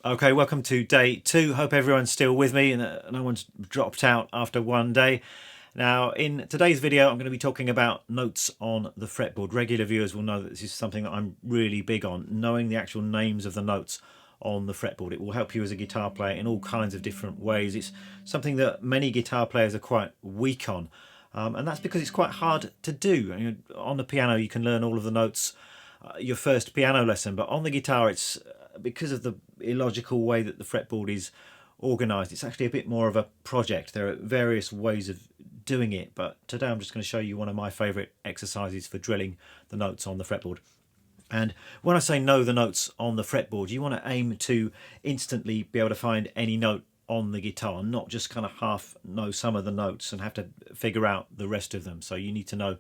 Okay, welcome to day 2. Hope everyone's still with me and no one's dropped out after one day. Now, in today's video, I'm going to be talking about notes on the fretboard. Regular viewers will know that this is something that I'm really big on, knowing the actual names of the notes on the fretboard. It will help you as a guitar player in all kinds of different ways. It's something that many guitar players are quite weak on, and that's because it's quite hard to do. On the piano, you can learn all of the notes your first piano lesson, but on the guitar, it's because of the illogical way that the fretboard is organised, it's actually a bit more of a project. There are various ways of doing it, but today I'm just going to show you one of my favourite exercises for drilling the notes on the fretboard. And when I say know the notes on the fretboard, you want to aim to instantly be able to find any note on the guitar, not just kind of half know some of the notes and have to figure out the rest of them. So you need to know,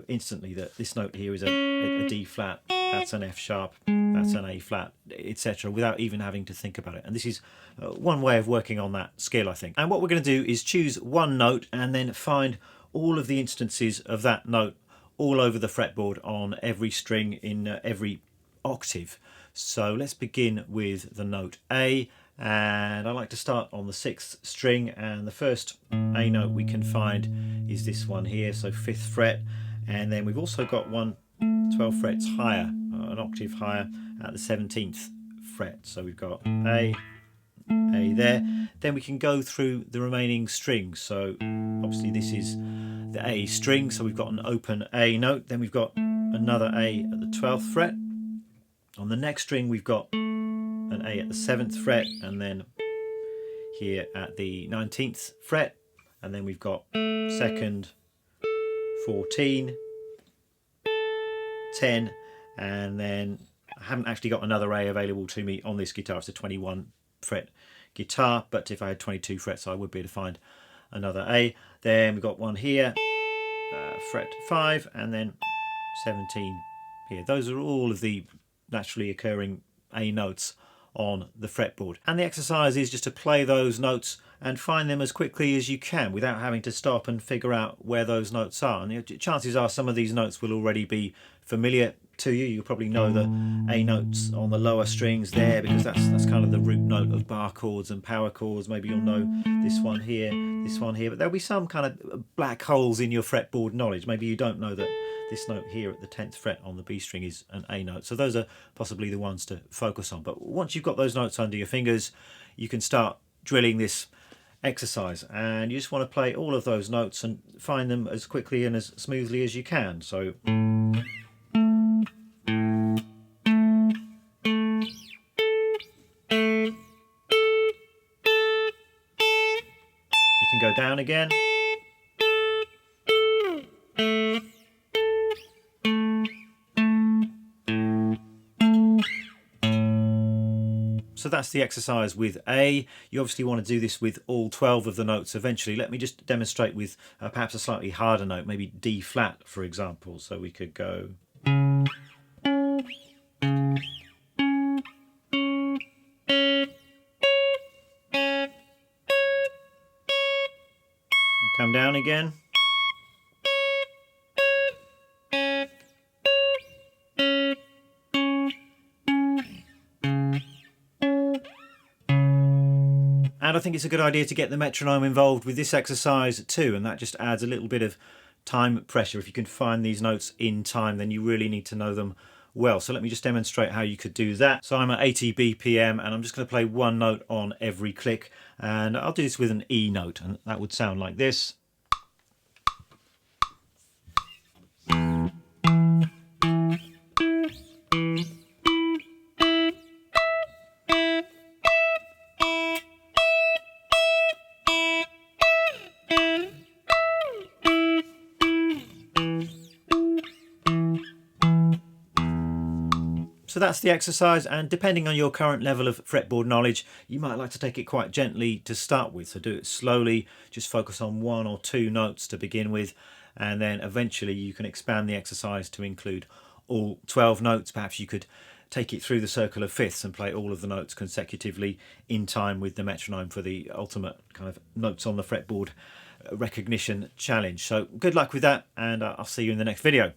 instantly that this note here is a D flat, that's an F sharp, that's an A flat, etc., without even having to think about it. And this is one way of working on that skill, I think. And what we're going to do is choose one note and then find all of the instances of that note all over the fretboard on every string in every octave. So let's begin with the note A. And I like to start on the 6th string, and the first A note we can find is this one here, so 5th fret, and then we've also got one 12 frets higher, an octave higher at the 17th fret, so we've got A there. Then we can go through the remaining strings, so obviously this is the A string, so we've got an open A note, then we've got another A at the 12th fret. On the next string we've got an A at the 7th fret, and then here at the 19th fret, and then we've got 2nd, 14, 10, and then I haven't actually got another A available to me on this guitar. It's a 21 fret guitar, but if I had 22 frets I would be able to find another A. Then we've got one here, fret 5, and then 17 here. Those are all of the naturally occurring A notes on the fretboard, and the exercise is just to play those notes and find them as quickly as you can without having to stop and figure out where those notes are. And the chances are some of these notes will already be familiar to you. You'll probably know the A notes on the lower strings there, because that's kind of the root note of bar chords and power chords. Maybe you'll know this one here, but there'll be some kind of black holes in your fretboard knowledge. Maybe you don't know that this note here at the 10th fret on the B string is an A note. So those are possibly the ones to focus on. But once you've got those notes under your fingers, you can start drilling this exercise, and you just want to play all of those notes and find them as quickly and as smoothly as you can. So you can go down again. So that's the exercise with A. You obviously want to do this with all 12 of the notes eventually. Let me just demonstrate with perhaps a slightly harder note, maybe D flat, for example. So we could go. Come down again. And I think it's a good idea to get the metronome involved with this exercise too, and that just adds a little bit of time pressure. If you can find these notes in time, then you really need to know them well. So let me just demonstrate how you could do that. So I'm at 80 BPM, and I'm just going to play one note on every click, and I'll do this with an E note, and that would sound like this. So that's the exercise, and depending on your current level of fretboard knowledge, you might like to take it quite gently to start with. So do it slowly, just focus on 1 or 2 notes to begin with, and then eventually you can expand the exercise to include all 12 notes. Perhaps you could take it through the circle of fifths and play all of the notes consecutively in time with the metronome for the ultimate kind of notes on the fretboard recognition challenge. So good luck with that, and I'll see you in the next video.